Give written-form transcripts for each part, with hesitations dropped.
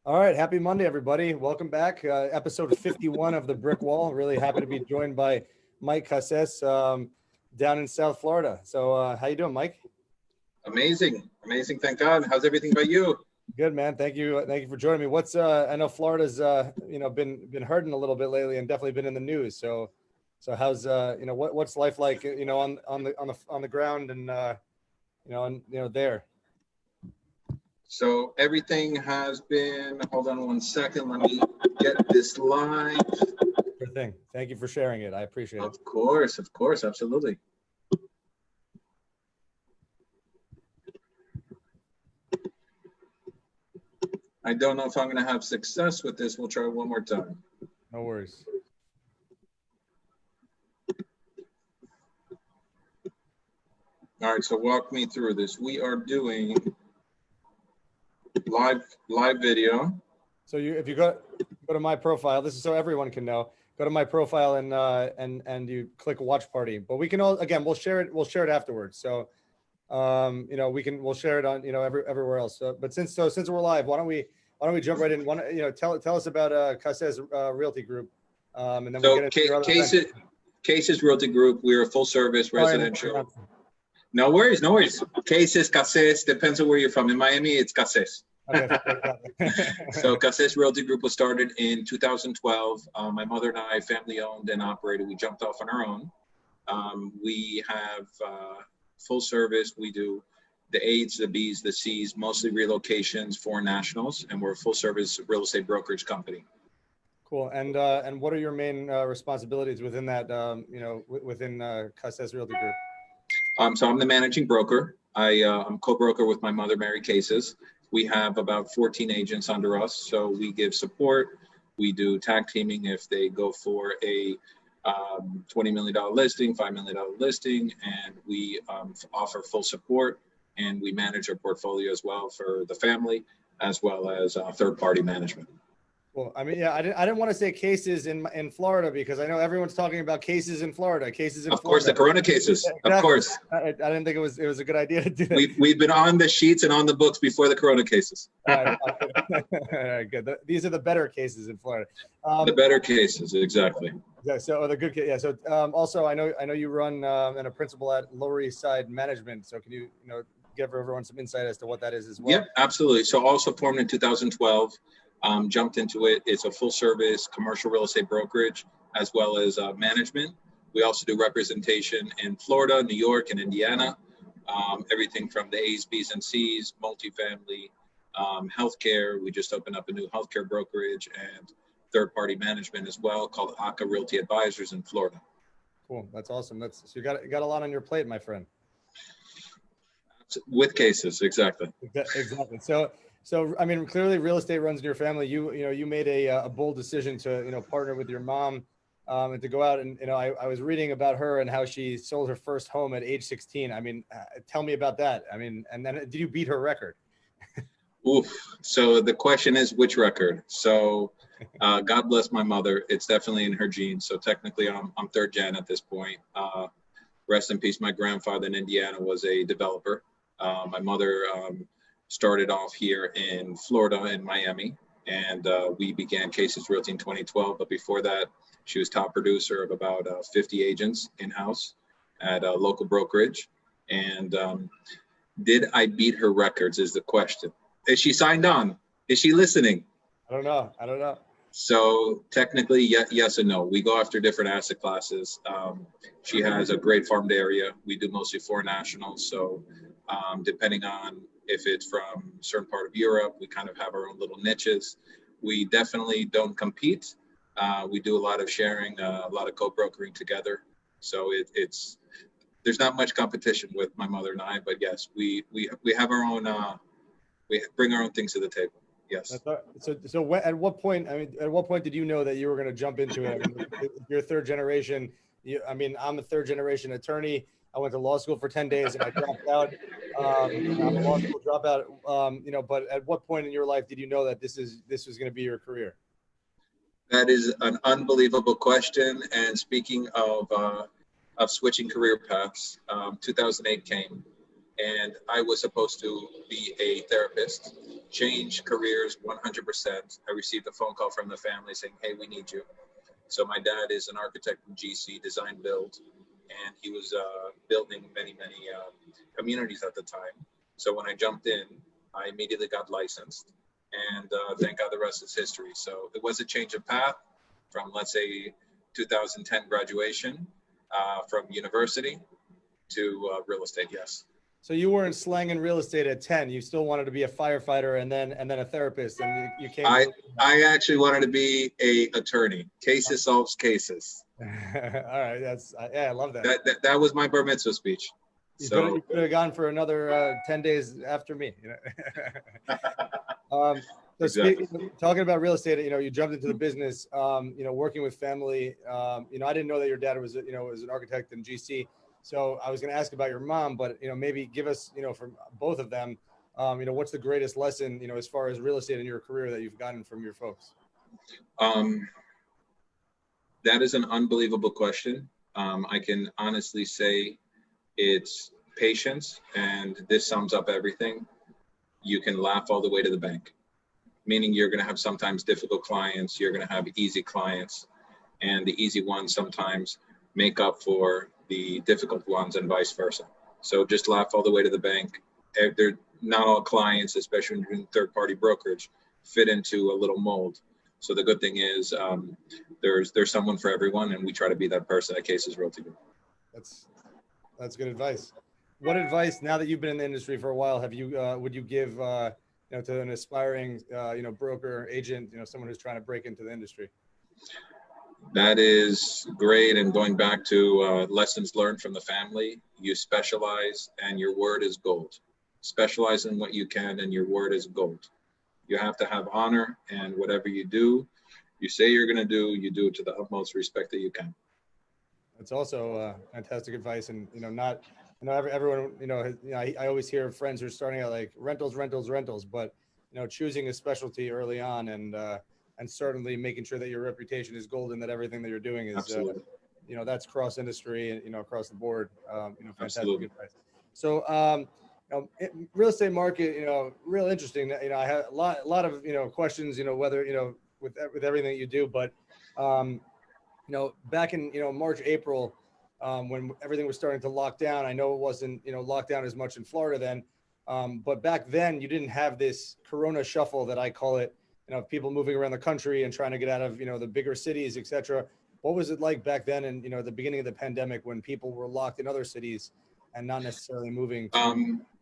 All right, happy Monday, everybody. Welcome back. Episode 51 of The Brick Wall. Really happy to be joined by Mike Concessions down in South Florida. So how you doing, Mike? Amazing. Thank God. How's everything by you? Good, man. Thank you for joining me. What's I know Florida's been hurting a little bit lately and definitely been in the news. So how's what's life like on the ground and there? So everything has been, hold on one second. Let me get this live. Sure thing. Thank you for sharing it. I appreciate it. Of course. Absolutely. I don't know if I'm going to have success with this. We'll try one more time. No worries. All right. So walk me through this. We are doing live video. So if you go to my profile, this is so everyone can know. Go to my profile and you click watch party. But we can we'll share it afterwards. So we'll share it on everywhere else. But since we're live, why don't we jump right in? Tell us about Concessions Realty Group. And then we'll get into Cases Realty Group. We're a full service residential. No worries. Concessions depends on where you're from. In Miami, it's Concessions. Okay. So Concessions Realty Group was started in 2012. My mother and I, family owned and operated. We jumped off on our own. We have full service. We do the A's, the B's, the C's, mostly relocations, foreign nationals, and we're a full service real estate brokerage company. Cool. And what are your main responsibilities within that? Within Concessions Realty Group? So I'm the managing broker. I'm co-broker with my mother, Mary Cases. We have about 14 agents under us, so we give support. We do tag teaming if they go for a $20 million listing, $5 million listing, and we offer full support, and we manage our portfolio as well for the family, as well as third-party management. Well, I mean, yeah, I didn't want to say cases in Florida because I know everyone's talking about cases in Florida. Of course, the Corona cases. Exactly. Of course. I didn't think it was a good idea to do that. We've been on the sheets and on the books before the Corona cases. All right, good. These are the better cases in Florida. The better cases, exactly. Yeah. So the good case. Yeah. So also, I know you run and a principal at Lower East Side Management. So can you give everyone some insight as to what that is as well? Yeah, absolutely. So also formed in 2012. Jumped into it. It's a full service commercial real estate brokerage as well as management. We also do representation in Florida, New York, and Indiana. Everything from the A's, B's, and C's, multifamily, healthcare. We just opened up a new healthcare brokerage and third-party management as well called ACA Realty Advisors in Florida. Cool. That's awesome. So you got a lot on your plate, my friend. With cases, exactly. Exactly. So, I mean, clearly real estate runs in your family. You made a bold decision to, partner with your mom and to go out and, I was reading about her and how she sold her first home at age 16. I mean, tell me about that. I mean, and then did you beat her record? Oof. So the question is which record? So God bless my mother. It's definitely in her genes. So technically I'm third gen at this point. Rest in peace. My grandfather in Indiana was a developer. My mother, started off here in Florida, in Miami, and we began Cases Realty in 2012. But before that, she was top producer of about 50 agents in-house at a local brokerage. And did I beat her records is the question. Is she signed on? Is she listening? I don't know. So technically, yes and no. We go after different asset classes. She has a great farmed area. We do mostly foreign nationals. So depending on if it's from a certain part of Europe, we kind of have our own little niches. We definitely don't compete. We do a lot of sharing, a lot of co-brokering together. So there's not much competition with my mother and I, but yes, we have our own, we bring our own things to the table. Yes. So at what point did you know that you were going to jump into it? I mean, you're third generation. I'm a third generation attorney. I went to law school for 10 days and I dropped out. I'm a law school dropout, but at what point in your life did you know that this was going to be your career? That is an unbelievable question. And speaking of switching career paths, 2008 came. and I was supposed to be a therapist, change careers 100%. I received a phone call from the family saying, hey, we need you. So my dad is an architect in GC, design build, and he was building many communities at the time. So when I jumped in, I immediately got licensed, and thank God the rest is history. So it was a change of path from, let's say, 2010 graduation from university to real estate. Yes. So you weren't slanging real estate at 10. You still wanted to be a firefighter and then a therapist, and you came. I actually wanted to be a attorney. Cases solves cases. All right, I love that. That was my bar mitzvah speech. You could have gone for another 10 days after me. You know? So Exactly. talking about real estate, you jumped into the business, working with family. I didn't know that your dad was an architect in GC. So I was going to ask about your mom, but, maybe give us, from both of them, what's the greatest lesson, as far as real estate in your career that you've gotten from your folks? That is an unbelievable question. I can honestly say it's patience, and this sums up everything. You can laugh all the way to the bank, meaning you're going to have sometimes difficult clients. You're going to have easy clients, and the easy ones sometimes make up for the difficult ones and vice versa. So just laugh all the way to the bank. They're not all clients, especially when you're doing third-party brokerage, fit into a little mold. So the good thing is there's someone for everyone, and we try to be that person at Cases Realty Group. That's good advice. What advice, now that you've been in the industry for a while, would you give to an aspiring broker, agent, someone who's trying to break into the industry? That is great. And going back to lessons learned from the family, you specialize and your word is gold. Specialize in what you can and your word is gold. You have to have honor, and whatever you do, you say you're going to do, you do it to the utmost respect that you can. That's also fantastic advice. And, everyone, I always hear friends who are starting out like rentals, but, choosing a specialty early on and certainly making sure that your reputation is golden, that everything that you're doing is, that's cross industry and, across the board, fantastic Absolutely. advice. So, real estate market, real interesting. I have a lot of, questions, whether, with everything that you do, but, back in, March, April, when everything was starting to lock down, I know it wasn't, locked down as much in Florida then. But back then you didn't have this Corona shuffle that I call it, people moving around the country and trying to get out of, the bigger cities, et cetera. What was it like back then in, the beginning of the pandemic when people were locked in other cities and not necessarily moving?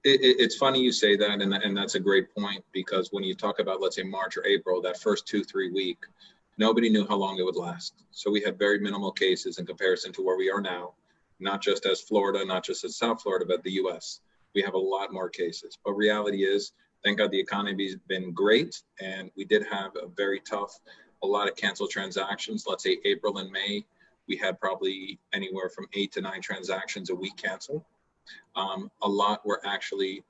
It's funny you say that, and that's a great point, because when you talk about, let's say, March or April, that first 2-3 weeks, nobody knew how long it would last. So we had very minimal cases in comparison to where we are now, not just as Florida, not just as South Florida, but the US. We have a lot more cases. But reality is, thank God the economy's been great, and we did have a lot of canceled transactions. Let's say April and May, we had probably anywhere from 8 to 9 transactions a week canceled. A lot were actually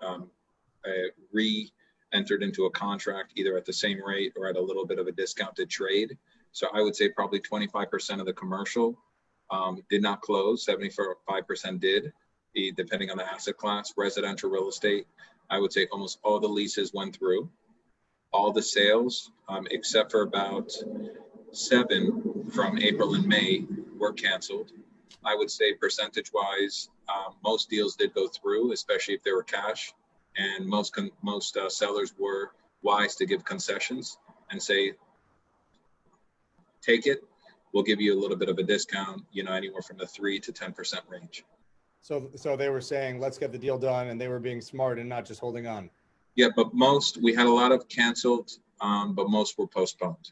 re-entered into a contract either at the same rate or at a little bit of a discounted trade. So I would say probably 25% of the commercial did not close, 75% did, depending on the asset class. Residential real estate, I would say almost all the leases went through. All the sales, except for about 7 from April and May, were canceled. I would say percentage-wise, most deals did go through, especially if they were cash, and most sellers were wise to give concessions and say, take it, we'll give you a little bit of a discount, anywhere from the 3 to 10% range. So they were saying, let's get the deal done, and they were being smart and not just holding on. Yeah, but we had a lot of canceled, but most were postponed.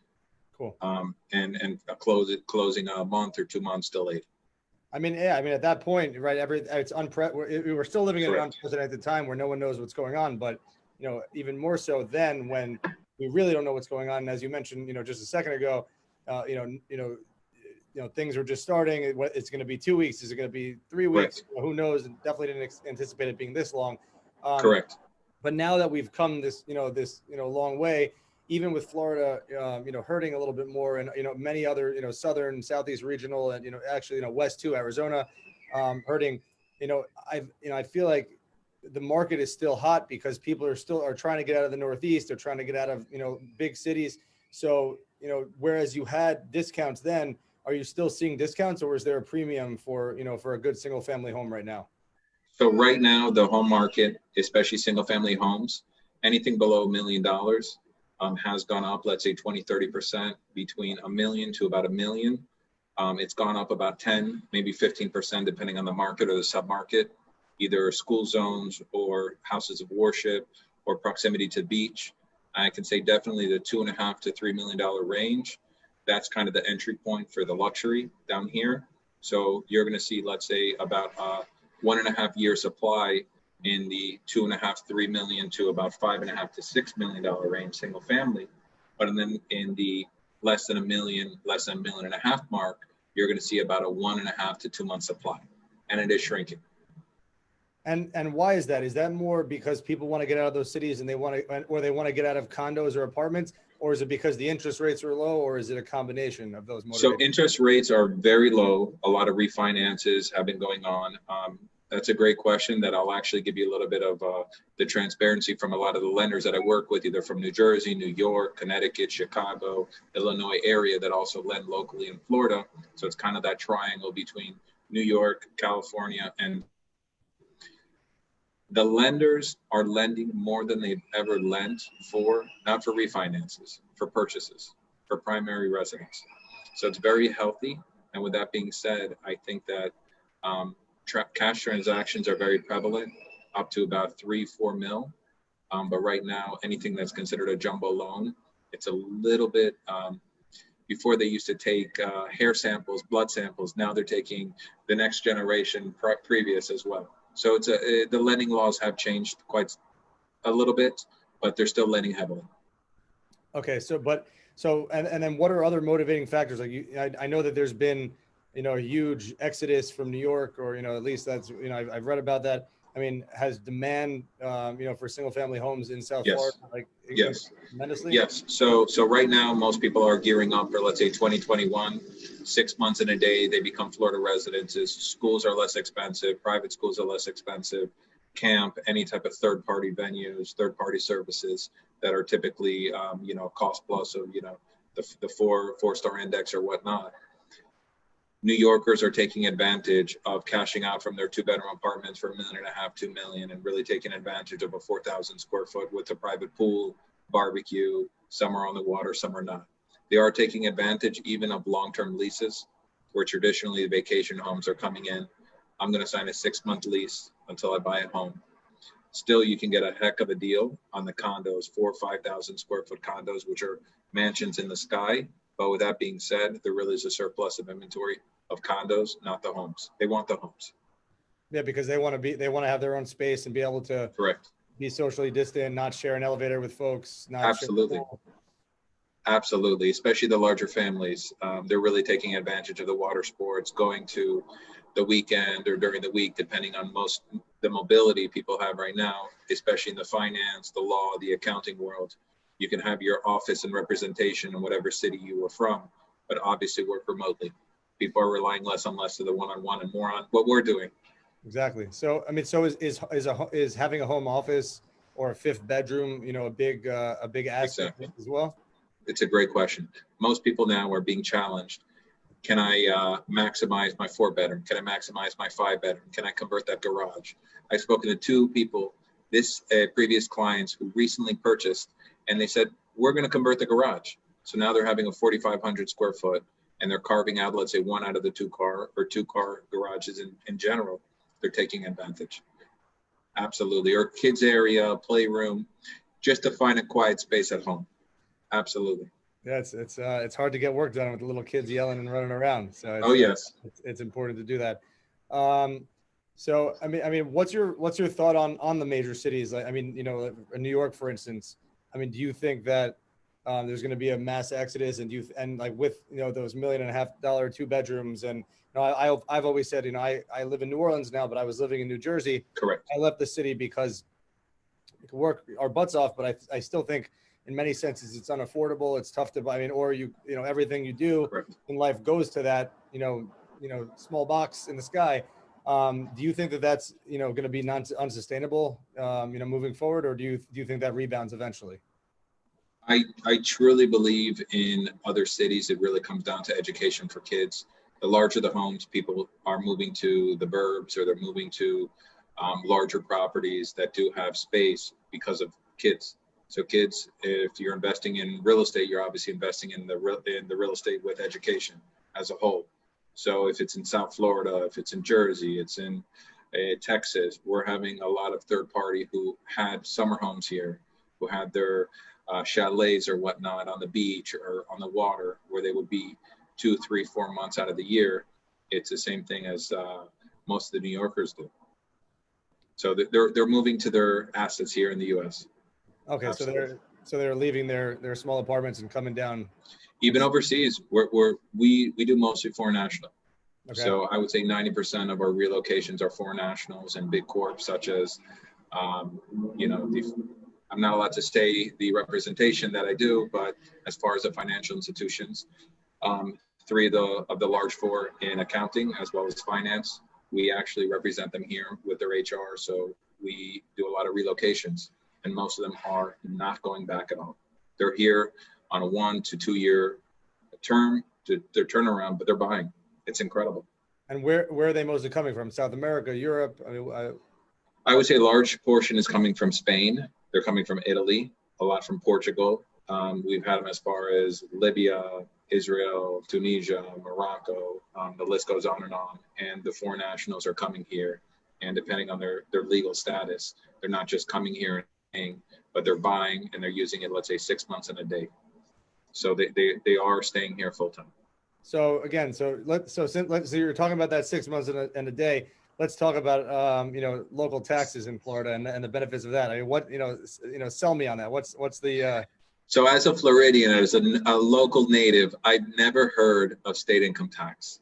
Cool. And closing a month or 2 months delayed. I mean, at that point, right? We're still living in an unprecedented time where no one knows what's going on, but even more so then when we really don't know what's going on. And as you mentioned, just a second ago, things are just starting. It's going to be 2 weeks. Is it going to be 3 weeks? Right. Who knows? And definitely didn't anticipate it being this long. Correct. But now that we've come this long way, even with Florida, hurting a little bit more, and many other southern, southeast regional, and actually West too, Arizona, hurting. I feel like the market is still hot because people are trying to get out of the Northeast. They're trying to get out of, big cities. So, whereas you had discounts then, are you still seeing discounts, or is there a premium for a good single family home right now? So right now, the home market, especially single family homes, anything below $1 million has gone up, let's say 20, 30%, between $1 million to about $1 million. It's gone up about 10, maybe 15%, depending on the market or the submarket, either school zones or houses of worship or proximity to beach. I can say definitely the $2.5 to $3 million range. That's kind of the entry point for the luxury down here. So you're going to see, let's say, about 1.5 year supply in the 2.5, 3 million to about 5.5 to $6 million range, single family. But then in the less than $1 million, less than $1.5 million mark, you're going to see about a 1.5 to 2 month supply, and it is shrinking. And why is that? Is that more because people want to get out of those cities and they want to get out of condos or apartments, or is it because the interest rates are low, or is it a combination of those motivations? So interest rates are very low. A lot of refinances have been going on. That's a great question that I'll actually give you a little bit of the transparency from a lot of the lenders that I work with, either from New Jersey, New York, Connecticut, Chicago, Illinois area that also lend locally in Florida. So it's kind of that triangle between New York, California, and the lenders are lending more than they've ever lent for, not for refinances, for purchases, for primary residence. So it's very healthy. And with that being said, I think that cash transactions are very prevalent, up to about 3-4 mil. But right now, anything that's considered a jumbo loan, it's a little bit, before they used to take hair samples, blood samples. Now they're taking the next generation previous as well. So it's the lending laws have changed quite a little bit, but they're still lending heavily. Okay. And then what are other motivating factors? Like I know that there's been, a huge exodus from New York, or, at least that's, I've read about that. I mean, has demand, for single family homes in South Florida, like yes, tremendously? Yes. So right now, most people are gearing up for, let's say, 2021, 6 months in a day, they become Florida residences. Schools are less expensive. Private schools are less expensive. Camp, any type of third-party venues, third-party services that are typically, cost plus of, the four-star index or whatnot. New Yorkers are taking advantage of cashing out from their 2-bedroom apartments for $1.5 million, $2 million, and really taking advantage of a 4,000 square foot with a private pool, barbecue. Some are on the water, some are not. They are taking advantage even of long-term leases, where traditionally vacation homes are coming in. I'm going to sign a 6-month lease until I buy a home. Still, you can get a heck of a deal on the condos, 4,000 or 5,000 square foot condos, which are mansions in the sky. But with that being said, there really is a surplus of inventory of condos, not the homes. They want the homes. Yeah, because they want to have their own space and be able to Correct. Be socially distant, not share an elevator with folks. Absolutely. Especially the larger families. They're really taking advantage of the water sports, going to the weekend or during the week, depending on the mobility people have right now, especially in the finance, the law, the accounting world. You can have your office and representation in whatever city you are from, but obviously work remotely. People are relying less and less to the one-on-one and more on what we're doing. Exactly. So, I mean, so is having a home office or a 5th bedroom, a big aspect as well? It's a great question. Most people now are being challenged. Can I maximize my 4-bedroom? Can I maximize my 5-bedroom? Can I convert that garage? I've spoken to 2 people, previous clients who recently purchased, and they said, we're going to convert the garage. So now they're having a 4,500 square foot, and they're carving out, let's say, 1 out of the 2-car or 2-car garages in general. They're taking advantage. Absolutely. Or kids area, playroom, just to find a quiet space at home. Absolutely. Yeah, it's hard to get work done with the little kids yelling and running around. So it's important to do that. So I mean, what's your thought on the major cities? Like, I mean, New York, for instance. I mean, do you think that there's going to be a mass exodus, and with those $1.5 million 2 bedrooms, and I've always said, I live in New Orleans now, but I was living in New Jersey. Correct. I left the city because we could work our butts off, but I still think in many senses it's unaffordable. It's tough to buy. I mean, or everything you do Correct. in life goes to that small box in the sky. Do you think that that's, going to be unsustainable, moving forward, or do you think that rebounds eventually? I truly believe in other cities. It really comes down to education for kids. The larger the homes, people are moving to the burbs, or they're moving to larger properties that do have space because of kids. So kids, if you're investing in real estate, you're obviously investing in the real estate with education as a whole. So if it's in South Florida, if it's in Jersey, it's in Texas, we're having a lot of third party who had summer homes here, who had their chalets or whatnot on the beach or on the water, where they would be 2, 3, 4 months out of the year. It's the same thing as most of the New Yorkers do. So they're moving to their assets here in the U.S. Okay, Absolutely. so they're leaving their small apartments and coming down. Even overseas, we do mostly foreign national. Okay. So I would say 90% of our relocations are foreign nationals and big corps, such as, I'm not allowed to say the representation that I do, but as far as the financial institutions, 3 of the large 4 in accounting as well as finance, we actually represent them here with their HR. So we do a lot of relocations, and most of them are not going back at all. They're here on a 1 to 2 year term to their turnaround, but they're buying. It's incredible. And where are they mostly coming from? South America, Europe? I would say a large portion is coming from Spain. They're coming from Italy, a lot from Portugal. We've had them as far as Libya, Israel, Tunisia, Morocco. The list goes on. And the foreign nationals are coming here. And depending on their legal status, they're not just coming here and paying, but they're buying, and they're using it, let's say, 6 months and a day. So they are staying here full time. So again, so you're talking about that 6 months and a day. Let's talk about local taxes in Florida and the benefits of that. I mean, what sell me on that. What's the So as a Floridian, as a local native, I'd never heard of state income tax.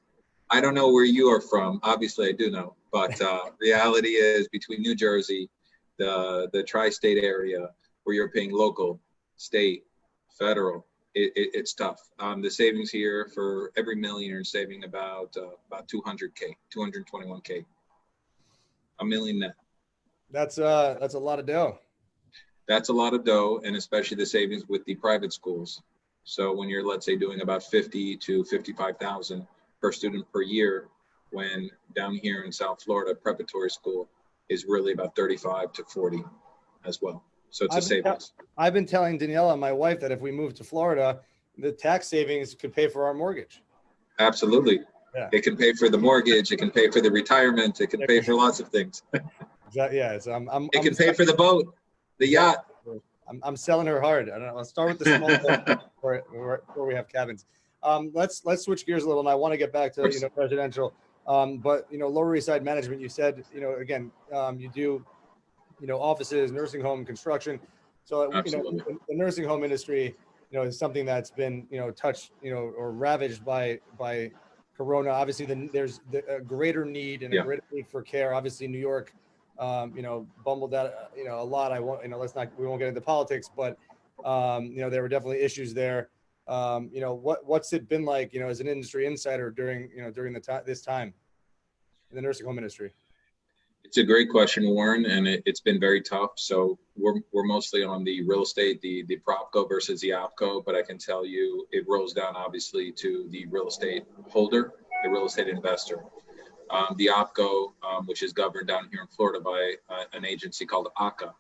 I don't know where you are from. Obviously, I do know, but reality is between New Jersey, the tri-state area, where you're paying local, state, federal, it's tough. The savings here for every million, you're saving about 200K, 221K, $1 million net. That's a lot of dough. That's a lot of dough, and especially the savings with the private schools. So when you're, let's say, doing about 50 to 55,000 per student per year, when down here in South Florida, preparatory school is really about 35 to 40 as well. So it's a savings. I've been telling Daniela, my wife, that if we move to Florida, the tax savings could pay for our mortgage. Absolutely. Yeah. It can pay for the mortgage. It can pay for the retirement. It can pay for lots of things. Yeah. So it can pay for the boat, the yacht. I'm selling her hard. I don't know. I'll start with the small where we have cabins. Let's switch gears a little, and I want to get back to residential. But Lower East Side management. You said again you do offices, nursing home, construction. So the nursing home industry is something that's been touched or ravaged by Corona. Obviously, there's a greater need and a greater need for care. Obviously, New York. Bumbled that, a lot. We won't get into politics, but, there were definitely issues there. What's it been like, as an industry insider during this time in the nursing home industry? It's a great question, Warren, and it's been very tough. So we're mostly on the real estate, the PropCo versus the OpCo, but I can tell you it rolls down obviously to the real estate holder, the real estate investor. The OpCo, which is governed down here in Florida by an agency called ACA,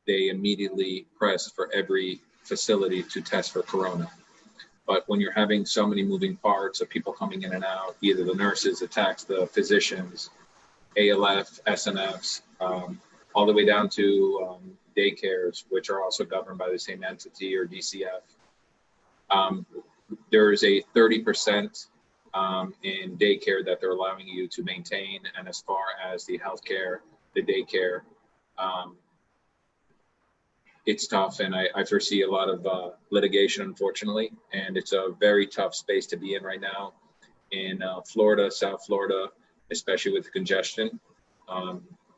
they immediately pressed for every facility to test for Corona. But when you're having so many moving parts of people coming in and out, either the nurses, the techs, the physicians, ALF, SNFs, all the way down to daycares, which are also governed by the same entity or DCF, there is a 30% in daycare that they're allowing you to maintain. And as far as the healthcare, the daycare, it's tough. And I foresee a lot of litigation, unfortunately. And it's a very tough space to be in right now in Florida, South Florida, especially with the congestion.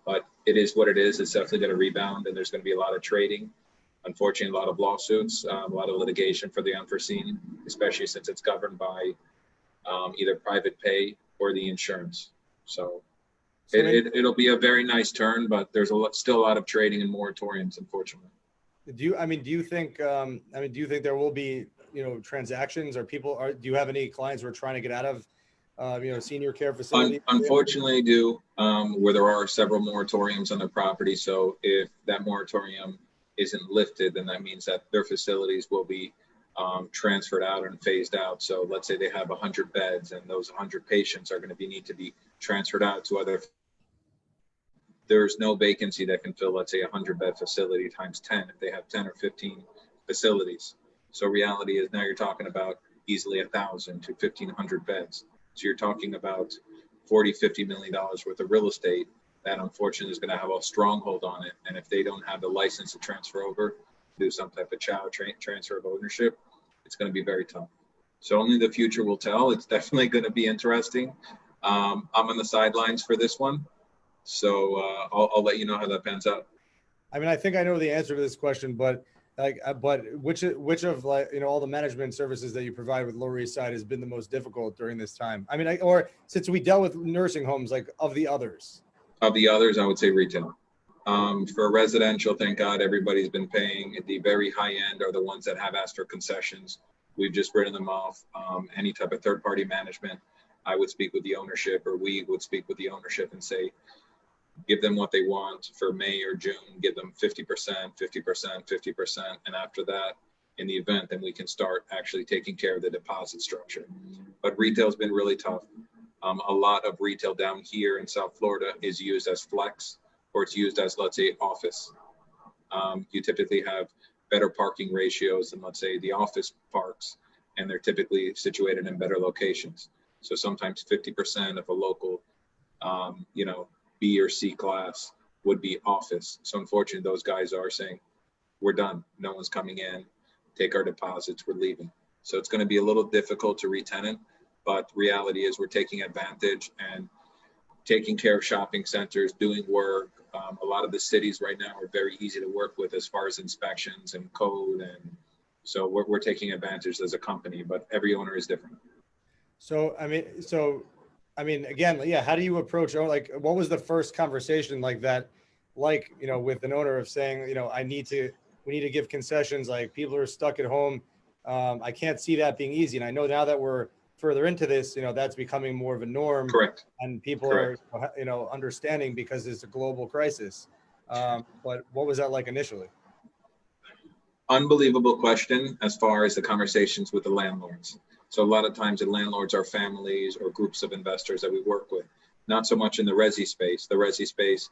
But it is what it is. It's definitely going to rebound, and there's going to be a lot of trading. Unfortunately, a lot of lawsuits, a lot of litigation for the unforeseen, especially since it's governed by either private pay or the insurance. So So it'll be a very nice turn, but there's still a lot of trading and moratoriums, unfortunately. do you think there will be, transactions, or do you have any clients who are trying to get out of, senior care facilities? Unfortunately, I do, where there are several moratoriums on the property. So if that moratorium isn't lifted, then that means that their facilities will be transferred out and phased out. So let's say they have 100 beds, and those 100 patients are going to need to be transferred out to other. There's no vacancy that can fill, let's say, a 100-bed facility times 10 if they have 10 or 15 facilities. So reality is now you're talking about easily 1,000 to 1,500 beds. So you're talking about $40–50 million worth of real estate that unfortunately is going to have a stronghold on it. And if they don't have the license to transfer over, do some type of transfer of ownership, it's going to be very tough. So only the future will tell. It's definitely going to be interesting. I'm on the sidelines for this one. So I'll let you know how that pans out. I mean, I think I know the answer to this question, but which of, like, all the management services that you provide with Lower East Side has been the most difficult during this time? I mean, or since we dealt with nursing homes, like, of the others. Of the others, I would say retail. For residential, thank God everybody's been paying. At the very high end are the ones that have asked for concessions. We've just written them off. Any type of third-party management, I would speak with the ownership, or we would speak with the ownership and say, give them what they want for May or June, give them 50%, 50%, 50%. And after that, in the event, then we can start actually taking care of the deposit structure. But retail's been really tough. A lot of retail down here in South Florida is used as flex, or it's used as, let's say, office. You typically have better parking ratios than, let's say, the office parks, and they're typically situated in better locations. So sometimes 50% of a local, B or C class would be office. So unfortunately, those guys are saying, we're done. No one's coming in. Take our deposits. We're leaving. So it's going to be a little difficult to re-tenant, but reality is we're taking advantage and taking care of shopping centers, doing work. A lot of the cities right now are very easy to work with as far as inspections and code. And so we're taking advantage as a company, but every owner is different. So, I mean, again, yeah. How do you approach, like, what was the first conversation like that, like, with an owner of saying, we need to give concessions, like, people are stuck at home. I can't see that being easy. And I know now that we're further into this, that's becoming more of a norm. Correct. And people Correct. are, understanding because it's a global crisis. But what was that like initially? Unbelievable question as far as the conversations with the landlords. So a lot of times the landlords are families or groups of investors that we work with, not so much in the resi space. The resi space,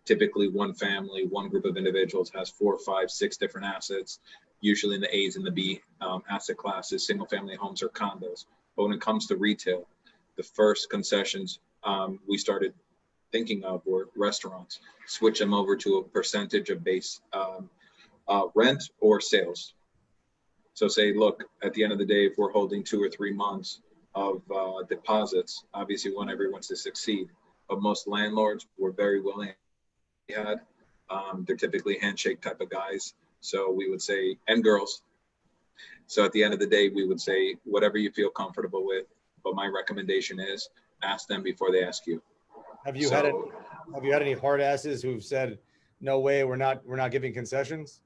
typically one family, one group of individuals has 4, 5, 6 different assets, usually in the A's and the B asset classes, single family homes or condos. But when it comes to retail, the first concessions we started thinking of were restaurants, switch them over to a percentage of base rent or sales. So say, look, at the end of the day, if we're holding 2 or 3 months of deposits, obviously we want everyone to succeed. But most landlords were very willing. They're typically handshake type of guys. So we would say, and girls. So at the end of the day, we would say, whatever you feel comfortable with. But my recommendation is ask them before they ask you. Have you had any hard asses who've said, no way, we're not giving concessions?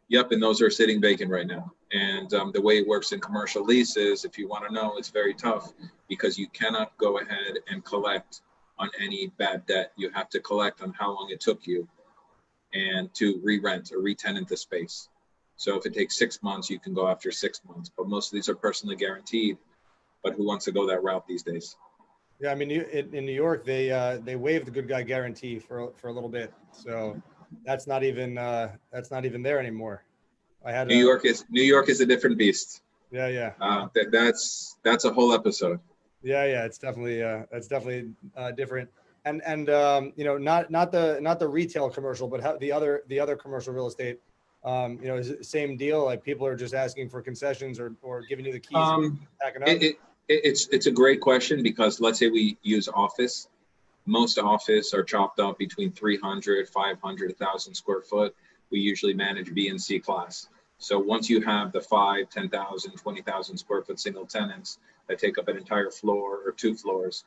Yep, and those are sitting vacant right now. And the way it works in commercial leases, if you want to know, it's very tough because you cannot go ahead and collect on any bad debt. You have to collect on how long it took you and to re-rent or re-tenant the space. So if it takes 6 months, you can go after 6 months. But most of these are personally guaranteed. But who wants to go that route these days? Yeah, I mean, in New York, they waived the good guy guarantee for a little bit. So that's not even there anymore. New York is a different beast. Yeah. That's a whole episode. Yeah, it's definitely different. And not the retail commercial, but how the other commercial real estate, is it the same deal? Like, people are just asking for concessions or giving you the keys, packing up? It's a great question because let's say we use office. Most office are chopped up between 300, 500, 1,000 square foot. We usually manage B and C class. So once you have the 5, 10,000, 20,000 square foot single tenants that take up an entire floor or 2 floors,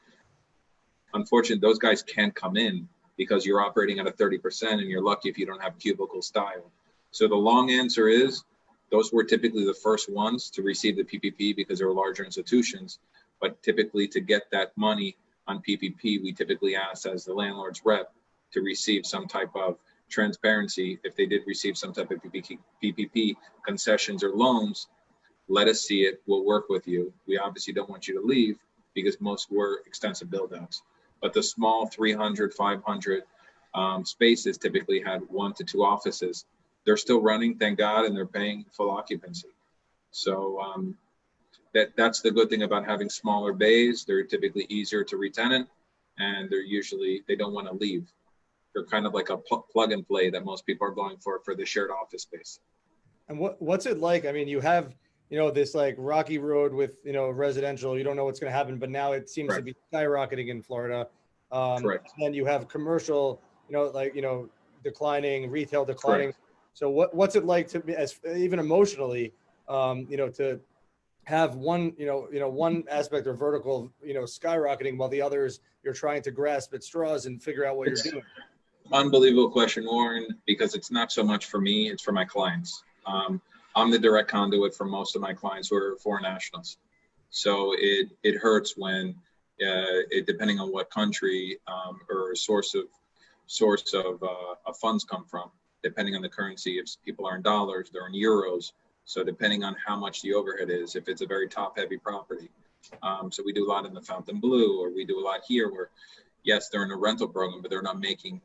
unfortunately, those guys can't come in because you're operating at a 30% and you're lucky if you don't have cubicle style. So the long answer is those were typically the first ones to receive the PPP because they were larger institutions. But typically to get that money on PPP, we typically ask as the landlord's rep to receive some type of transparency. If they did receive some type of PPP concessions or loans, let us see it. We'll work with you. We obviously don't want you to leave because most were extensive build outs. But the small 300, 500 spaces typically had 1 to 2 offices. They're still running, thank God, and they're paying full occupancy. So that's the good thing about having smaller bays. They're typically easier to retenant, and they don't want to leave. They're kind of like a plug and play that most people are going for the shared office space. And what's it like? I mean, you have, this like rocky road with, residential, you don't know what's going to happen, but now it seems to be skyrocketing in Florida. Correct. And you have commercial, declining, retail declining. Correct. So what's it like to be, as even emotionally, to have one, one aspect or vertical, skyrocketing while the others you're trying to grasp at straws and figure out what you're doing? Unbelievable question, Warren, because it's not so much for me, it's for my clients. I'm the direct conduit for most of my clients who are foreign nationals. So it hurts when, depending on what country or source of funds come from, depending on the currency, if people are in dollars, they're in euros. So depending on how much the overhead is, if it's a very top heavy property. So we do a lot in the Fontainebleau, or we do a lot here where, yes, they're in a rental program, but they're not making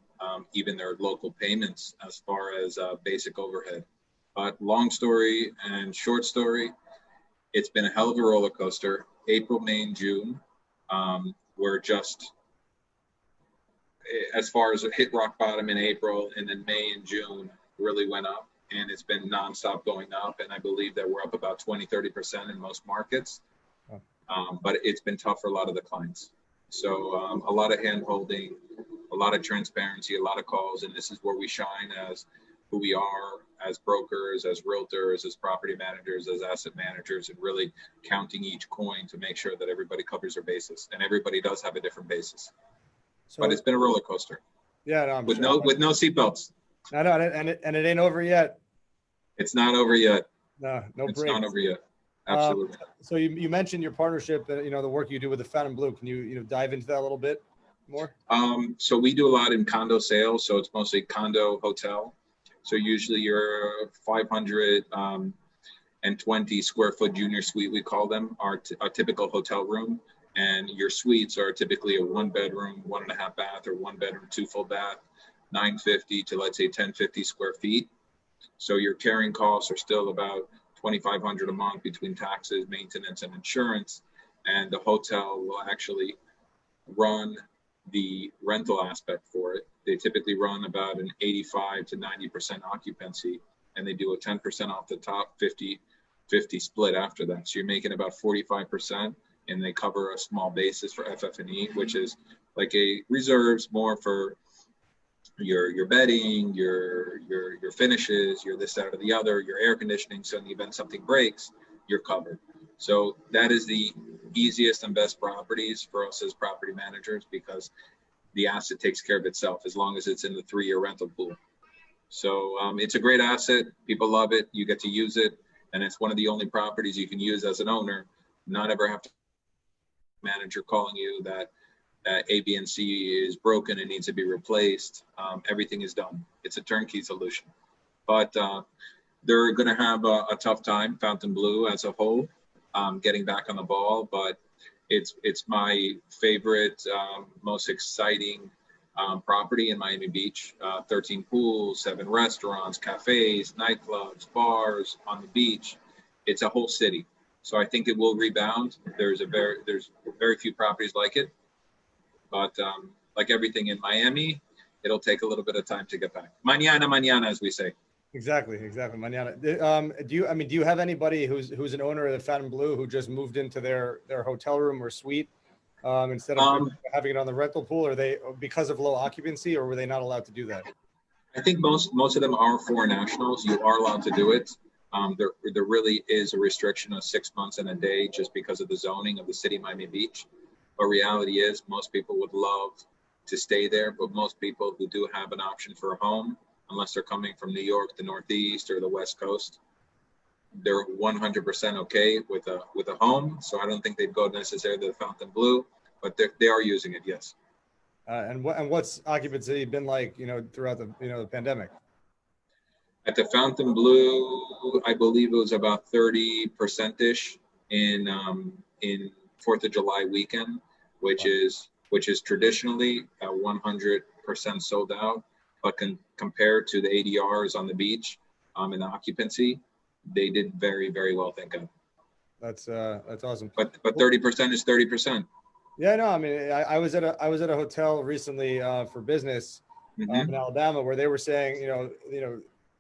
even their local payments as far as basic overhead. But long story and short story, it's been a hell of a roller coaster. April, May, and June were just, as far as it hit rock bottom in April, and then May and June really went up, and it's been nonstop going up. And I believe that we're up about 20-30% in most markets. But it's been tough for a lot of the clients. So a lot of hand holding, a lot of transparency, a lot of calls, and this is where we shine as who we are as brokers, as realtors, as property managers, as asset managers, and really counting each coin to make sure that everybody covers their bases. And everybody does have a different basis. So, but it's been a roller coaster. Yeah, no, with no seatbelts. I know, and it ain't over yet. It's not over yet. No it's not over yet. Absolutely. So you mentioned your partnership, the work you do with the Fontainebleau. Can you dive into that a little bit more? So we do a lot in condo sales. So it's mostly condo hotel. So usually your 520 square foot junior suite, we call them, are a typical hotel room. And your suites are typically a 1 bedroom, 1.5 bath, or 1 bedroom, 2 full bath, 950 to let's say 1050 square feet. So your carrying costs are still about $2,500 a month between taxes, maintenance, and insurance. And the hotel will actually run the rental aspect for it. They typically run about an 85 to 90% occupancy, and they do a 10% off the top, 50-50 split after that. So you're making about 45%, and they cover a small basis for FF&E, which is like a reserves more for your bedding, your finishes, your this, that, or the other, your air conditioning. So in the event something breaks, you're covered. So that is the easiest and best properties for us as property managers, because the asset takes care of itself as long as it's in the 3-year rental pool. So it's a great asset. People love it. You get to use it. And it's one of the only properties you can use as an owner, not ever have to manager calling you that A, B, and C is broken and needs to be replaced. Everything is done. It's a turnkey solution. But they're going to have a tough time, Fontainebleau as a whole, getting back on the ball. But it's my favorite, most exciting property in Miami Beach. 13 pools, 7 restaurants, cafes, nightclubs, bars on the beach. It's a whole city. So I think it will rebound. There's very few properties like it. But like everything in Miami, it'll take a little bit of time to get back. Mañana, as we say. Exactly. Mañana. Do you have anybody who's an owner of the Fontainebleau who just moved into their hotel room or suite instead of having it on the rental pool? Are they because of low occupancy, or were they not allowed to do that? I think most of them are foreign nationals. You are allowed to do it. There really is a restriction of 6 months and a day just because of the zoning of the city of Miami Beach. But reality is most people would love to stay there, but most people who do have an option for a home, unless they're coming from New York, the Northeast, or the West Coast, they're 100% okay with a home. So I don't think they'd go necessarily to the Fontainebleau, but they are using it, yes. And what's occupancy been like, throughout the pandemic? At the Fontainebleau, I believe it was about 30%ish in 4th of July weekend, which is traditionally 100% sold out. But compared to the ADRs on the beach, in the occupancy, they did very, very well, thank God. That's awesome. But 30% is 30%. Yeah, no, I mean, I was at a hotel recently for business in Alabama, where they were saying,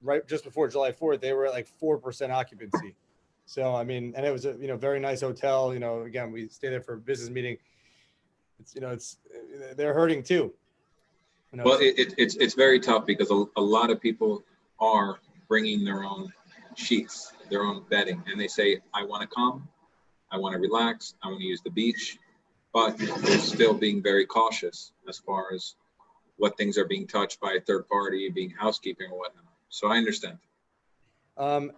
right just before July 4th, they were at like 4% occupancy. So, I mean, and it was a, very nice hotel. Again, we stayed there for a business meeting. It's, they're hurting too. Well, it's very tough because a lot of people are bringing their own sheets, their own bedding, and they say, I want to come, I want to relax, I want to use the beach, but they're still being very cautious as far as what things are being touched by a third party, being housekeeping or whatnot. So I understand. Again,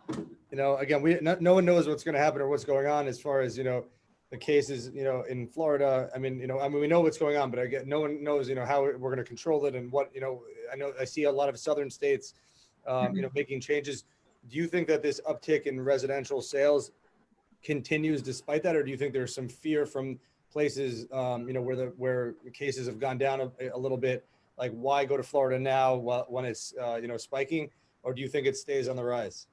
no one knows what's going to happen or what's going on as far as, the cases, in Florida. I mean, we know what's going on, but again, no one knows, how we're going to control it and what, I see a lot of southern states, making changes. Do you think that this uptick in residential sales continues despite that? Or do you think there's some fear from places, where cases have gone down a little bit? Like, why go to Florida now when it's, spiking? Or do you think it stays on the rise?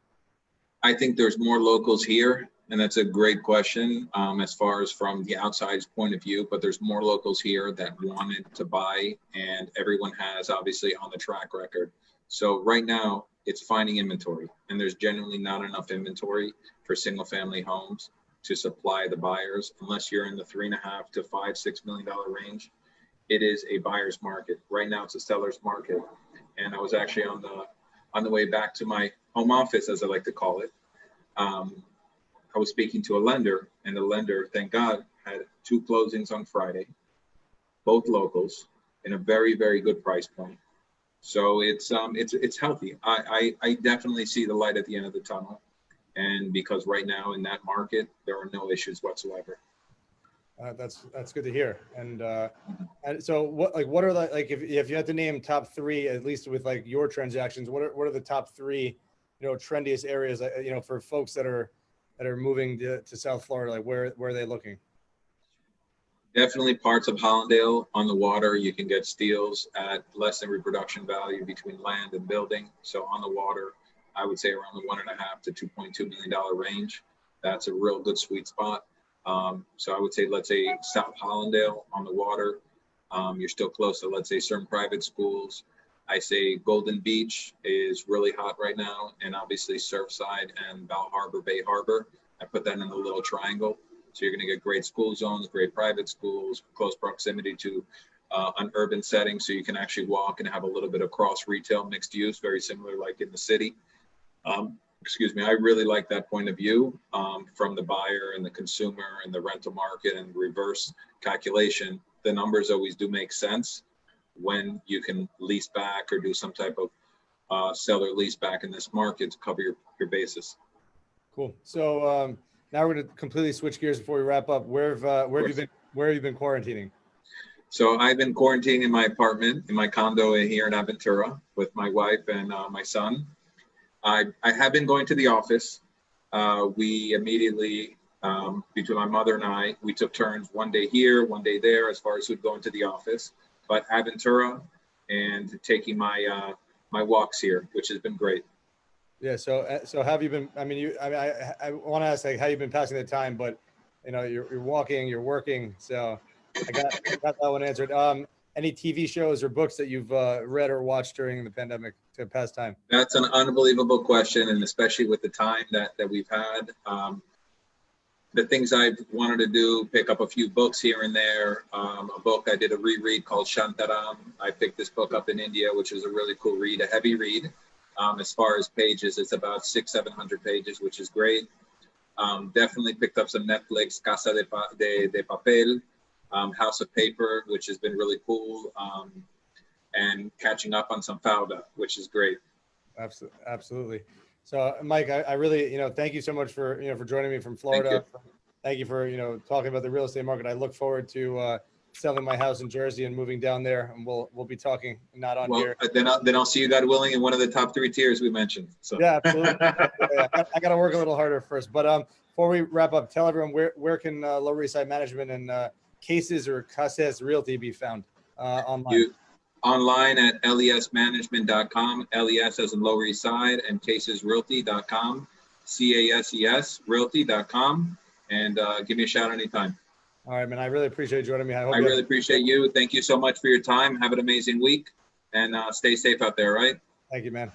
I think there's more locals here, and that's a great question as far as from the outside's point of view, but there's more locals here that wanted to buy, and everyone has obviously on the track record. So right now it's finding inventory, and there's generally not enough inventory for single family homes to supply the buyers unless you're in the $3.5 to $5-6 million range. It is a buyer's market. Right now it's a seller's market. And I was actually on the way back to my home office, as I like to call it. I was speaking to a lender, and the lender, thank God, had 2 closings on Friday, both locals, in a very, very good price point. So it's healthy. I definitely see the light at the end of the tunnel, and because right now in that market there are no issues whatsoever. That's good to hear. And so what are the, like, if you had to name top 3, at least with like your transactions, what are the top 3, trendiest areas, for folks that are moving to South Florida? Like, where are they looking? Definitely parts of Hollandale on the water. You can get steals at less than reproduction value between land and building. So on the water, I would say around the $1.5 to $2.2 million range. That's a real good sweet spot. So I would say, let's say South Hollandale on the water. You're still close to, let's say, certain private schools. I say Golden Beach is really hot right now, and obviously Surfside and Bal Harbor, Bay Harbor. I put that in the little triangle. So you're going to get great school zones, great private schools, close proximity to an urban setting, so you can actually walk and have a little bit of cross retail mixed use, very similar like in the city. I really like that point of view from the buyer and the consumer and the rental market and reverse calculation. The numbers always do make sense when you can lease back or do some type of seller lease back in this market to cover your basis. Cool. So now we're going to completely switch gears before we wrap up. Where have you been quarantining? So I've been quarantining in my apartment, in my condo here in Aventura with my wife and my son. I have been going to the office. We immediately, between my mother and I, we took turns, one day here, one day there, as far as who'd go into the office. But Aventura and taking my walks here, which has been great. Yeah. So have you been? I mean, I want to ask, like, how you've been passing the time, but you're walking, you're working. So I got that one answered. Any TV shows or books that you've read or watched during the pandemic to pass time? That's an unbelievable question, and especially with the time that we've had. The things I've wanted to do, pick up a few books here and there. A book I did a reread called Shantaram. I picked this book up in India, which is a really cool read, a heavy read. As far as pages, it's about 600-700 pages, which is great. Definitely picked up some Netflix, Casa de Papel. House of Paper, which has been really cool, and catching up on some Fauda, which is great. Absolutely. So, Mike, I really, thank you so much for, for joining me from Florida. Thank you for, talking about the real estate market. I look forward to selling my house in Jersey and moving down there, and we'll be talking, not on here. Then I'll see you, God willing, in one of the top 3 tiers we mentioned. So. Yeah, absolutely. Yeah, I got to work a little harder first. But before we wrap up, tell everyone where can Lower East Side Management and Cases or Concessions Realty be found online? Online at lesmanagement.com, LES as in Lower East Side, and casesrealty.com, CASES realty.com, and give me a shout anytime. All right, man. I really appreciate you joining me. I really appreciate you. Thank you so much for your time. Have an amazing week, and stay safe out there, right? Thank you, man.